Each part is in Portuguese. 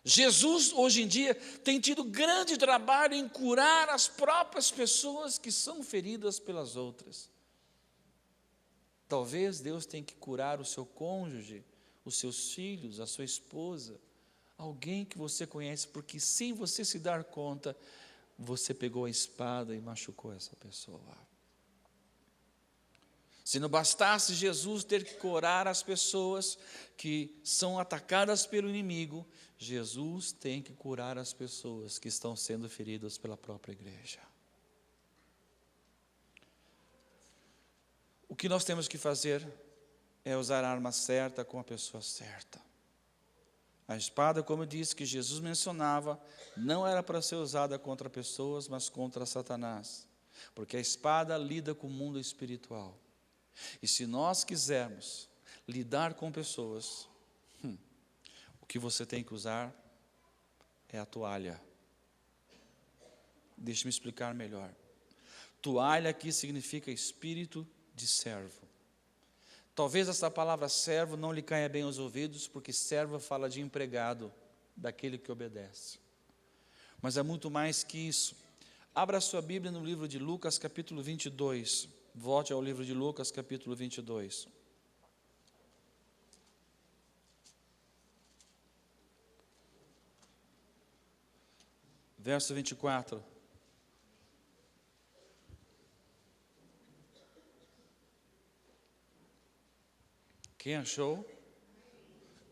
Jesus, hoje em dia, tem tido grande trabalho em curar as próprias pessoas que são feridas pelas outras. Talvez Deus tenha que curar o seu cônjuge, os seus filhos, a sua esposa, alguém que você conhece, porque sem você se dar conta, você pegou a espada e machucou essa pessoa. Se não bastasse Jesus ter que curar as pessoas que são atacadas pelo inimigo, Jesus tem que curar as pessoas que estão sendo feridas pela própria igreja. O que nós temos que fazer é usar a arma certa com a pessoa certa. A espada, como eu disse, que Jesus mencionava, não era para ser usada contra pessoas, mas contra Satanás. Porque a espada lida com o mundo espiritual. E se nós quisermos lidar com pessoas, o que você tem que usar é a toalha. Deixe-me explicar melhor. Toalha aqui significa espírito de servo. Talvez essa palavra servo não lhe caia bem aos ouvidos, porque servo fala de empregado, daquele que obedece. Mas é muito mais que isso. Abra sua Bíblia no livro de Lucas, capítulo 22. Volte ao livro de Lucas, capítulo 22. Verso 24. Quem achou?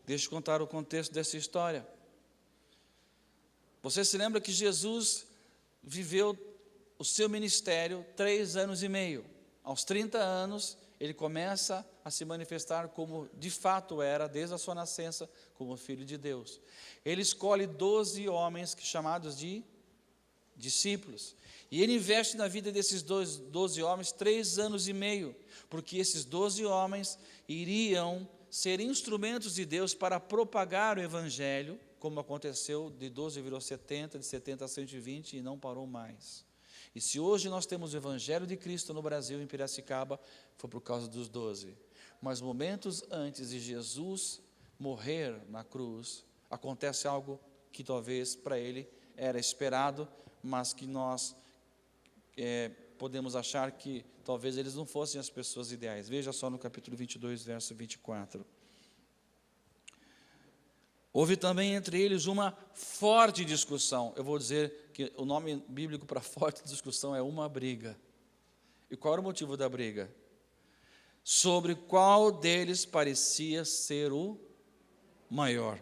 Deixa eu contar o contexto dessa história. Você se lembra que Jesus viveu o seu ministério 3 anos e meio. Aos 30 anos, ele começa a se manifestar como de fato era, desde a sua nascença, como Filho de Deus. Ele escolhe 12 homens chamados de discípulos. E ele investe na vida desses 12 homens 3 anos e meio, porque esses 12 homens iriam ser instrumentos de Deus para propagar o Evangelho, como aconteceu, de 12 virou 70, de 70 a 120 e não parou mais. E se hoje nós temos o Evangelho de Cristo no Brasil, em Piracicaba, foi por causa dos 12. Mas momentos antes de Jesus morrer na cruz, acontece algo que talvez para ele era esperado, mas que nós podemos achar que talvez eles não fossem as pessoas ideais. Veja só no capítulo 22, verso 24. Houve também entre eles uma forte discussão. Eu vou dizer que o nome bíblico para forte discussão é uma briga. E qual era o motivo da briga? Sobre qual deles parecia ser o maior.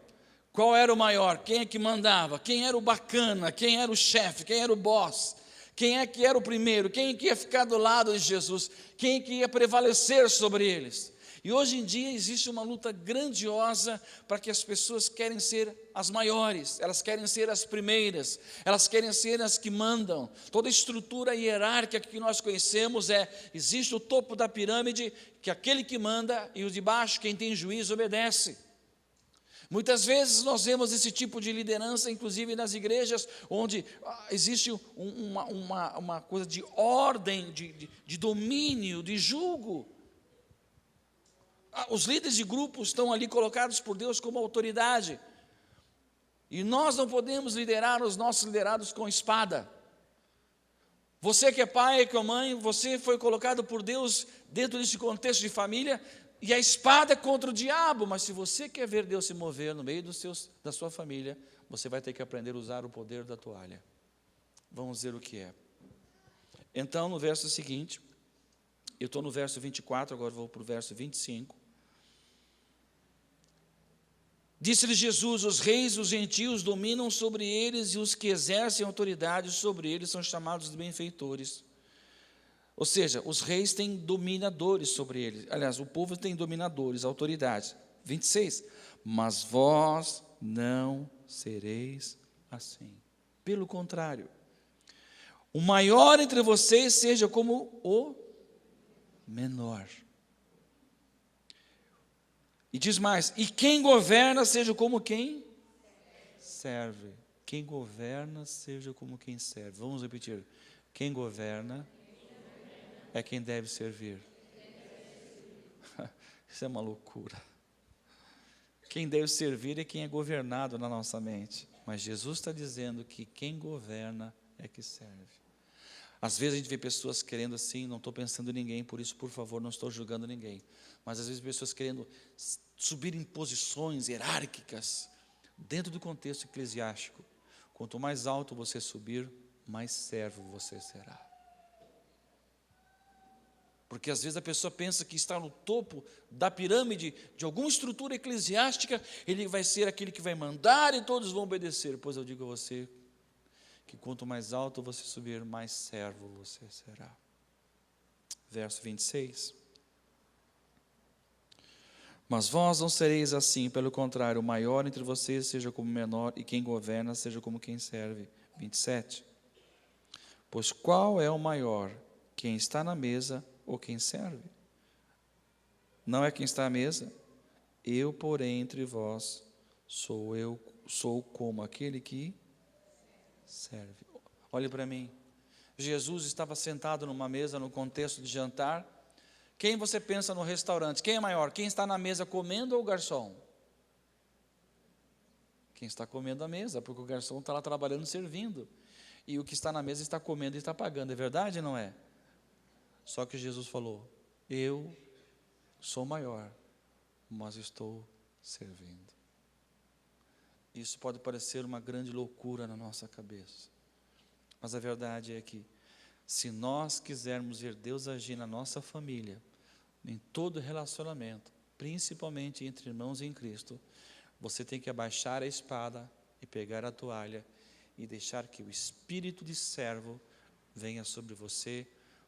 Qual era o maior? Quem é que mandava? Quem era o bacana? Quem era o chefe? Quem era o boss? Quem é que era o primeiro? Quem é que ia ficar do lado de Jesus? Quem é que ia prevalecer sobre eles? E hoje em dia existe uma luta grandiosa para que as pessoas querem ser as maiores, elas querem ser as primeiras, elas querem ser as que mandam. Toda a estrutura hierárquica que nós conhecemos existe o topo da pirâmide, que aquele que manda, e o de baixo, quem tem juízo, obedece. Muitas vezes nós vemos esse tipo de liderança, inclusive nas igrejas, onde existe uma coisa de ordem, de domínio, de julgo. Os líderes de grupos estão ali colocados por Deus como autoridade. E nós não podemos liderar os nossos liderados com espada. Você que é pai, que é mãe, você foi colocado por Deus dentro desse contexto de família, e a espada é contra o diabo. Mas se você quer ver Deus se mover no meio da sua família, você vai ter que aprender a usar o poder da toalha. Vamos ver o que é. Então, no verso seguinte, eu estou no verso 24, agora vou para o verso 25. Disse-lhe Jesus: os reis dos gentios dominam sobre eles, e os que exercem autoridade sobre eles são chamados de benfeitores. Ou seja, os reis têm dominadores sobre eles. Aliás, o povo tem dominadores, autoridades. 26. Mas vós não sereis assim. Pelo contrário, o maior entre vocês seja como o menor. E diz mais: e quem governa seja como quem serve. Quem governa seja como quem serve. Vamos repetir. Quem governa é quem deve servir. Isso é uma loucura. Quem deve servir é quem é governado na nossa mente. Mas Jesus está dizendo que quem governa é que serve. Às vezes a gente vê pessoas querendo assim, não estou pensando em ninguém, por isso, por favor, não estou julgando ninguém. Mas às vezes pessoas querendo subir em posições hierárquicas, dentro do contexto eclesiástico. Quanto mais alto você subir, mais servo você será. Porque às vezes a pessoa pensa que está no topo da pirâmide de alguma estrutura eclesiástica, ele vai ser aquele que vai mandar e todos vão obedecer. Pois eu digo a você, que quanto mais alto você subir, mais servo você será. Verso 26. Mas vós não sereis assim, pelo contrário, o maior entre vocês seja como o menor, e quem governa seja como quem serve. 27. Pois qual é o maior, quem está na mesa ou quem serve? Não é quem está à mesa? Eu, porém, entre vós, sou como aquele que serve. Olhe para mim. Jesus estava sentado numa mesa no contexto de jantar. Quem você pensa no restaurante? Quem é maior? Quem está na mesa comendo ou o garçom? Quem está comendo a mesa, porque o garçom está lá trabalhando, servindo. E o que está na mesa está comendo e está pagando. É verdade ou não é? Só que Jesus falou, eu sou maior, mas estou servindo. Isso pode parecer uma grande loucura na nossa cabeça. Mas a verdade é que, se nós quisermos ver Deus agir na nossa família, em todo relacionamento, principalmente entre irmãos em Cristo, você tem que abaixar a espada e pegar a toalha e deixar que o espírito de servo venha sobre você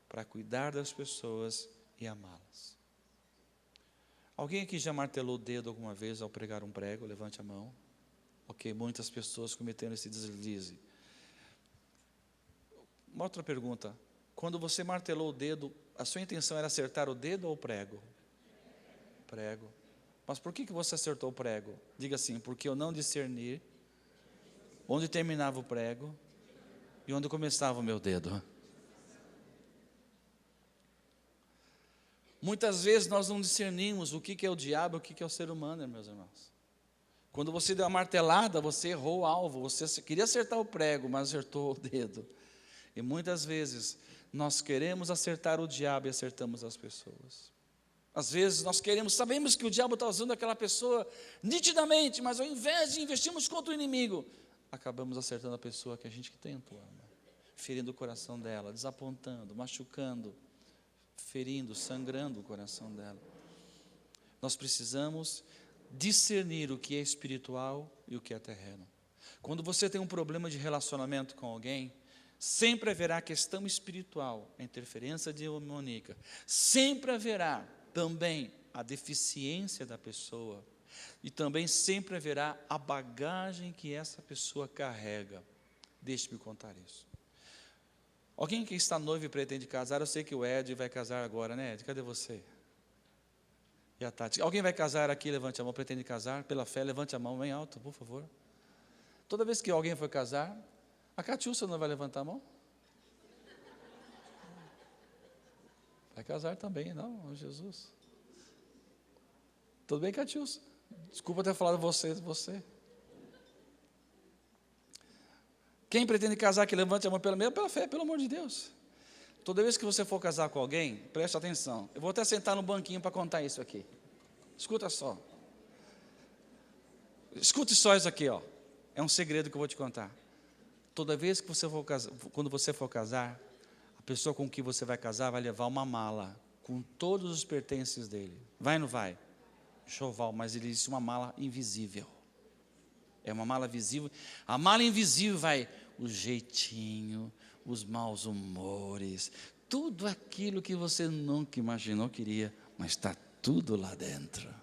para cuidar das pessoas e amá-las. Alguém aqui já martelou o dedo alguma vez ao pregar um prego? Levante a mão. Ok, muitas pessoas cometeram esse deslize. Uma outra pergunta. Quando você martelou o dedo, a sua intenção era acertar o dedo ou o prego? Prego. Mas por que você acertou o prego? Diga assim, porque eu não discerni onde terminava o prego e onde começava o meu dedo. Muitas vezes nós não discernimos o que é o diabo e o que é o ser humano, meus irmãos. Quando você deu uma martelada, você errou o alvo, você queria acertar o prego, mas acertou o dedo. E muitas vezes nós queremos acertar o diabo e acertamos as pessoas. Às vezes nós sabemos que o diabo está usando aquela pessoa nitidamente, mas ao invés de investirmos contra o inimigo, acabamos acertando a pessoa que a gente tanto ama, ferindo o coração dela, desapontando, machucando, ferindo, sangrando o coração dela. Nós precisamos discernir o que é espiritual e o que é terreno. Quando você tem um problema de relacionamento com alguém, sempre haverá questão espiritual, a interferência demoníaca. Sempre haverá também a deficiência da pessoa. E também sempre haverá a bagagem que essa pessoa carrega. Deixe-me contar isso. Alguém que está noivo e pretende casar, eu sei que o Ed vai casar agora, né, Ed? Cadê você? E a Tati. Alguém vai casar aqui, levante a mão, pretende casar, pela fé, levante a mão bem alto, por favor. Toda vez que alguém for casar, a Catiúcia não vai levantar a mão? Vai casar também, não, Jesus. Tudo bem, Catiúcia? Desculpa ter falado você. Quem pretende casar, que levante a mão pela fé, pelo amor de Deus. Toda vez que você for casar com alguém, preste atenção. Eu vou até sentar no banquinho para contar isso aqui. Escuta só. Escute só isso aqui, ó. É um segredo que eu vou te contar. Toda vez que você for casar, quando você for casar, a pessoa com que você vai casar vai levar uma mala com todos os pertences dele. Vai ou não vai? Enxoval, mas ele disse uma mala invisível. É uma mala visível. A mala invisível vai o jeitinho, os maus humores, tudo aquilo que você nunca imaginou queria, mas está tudo lá dentro.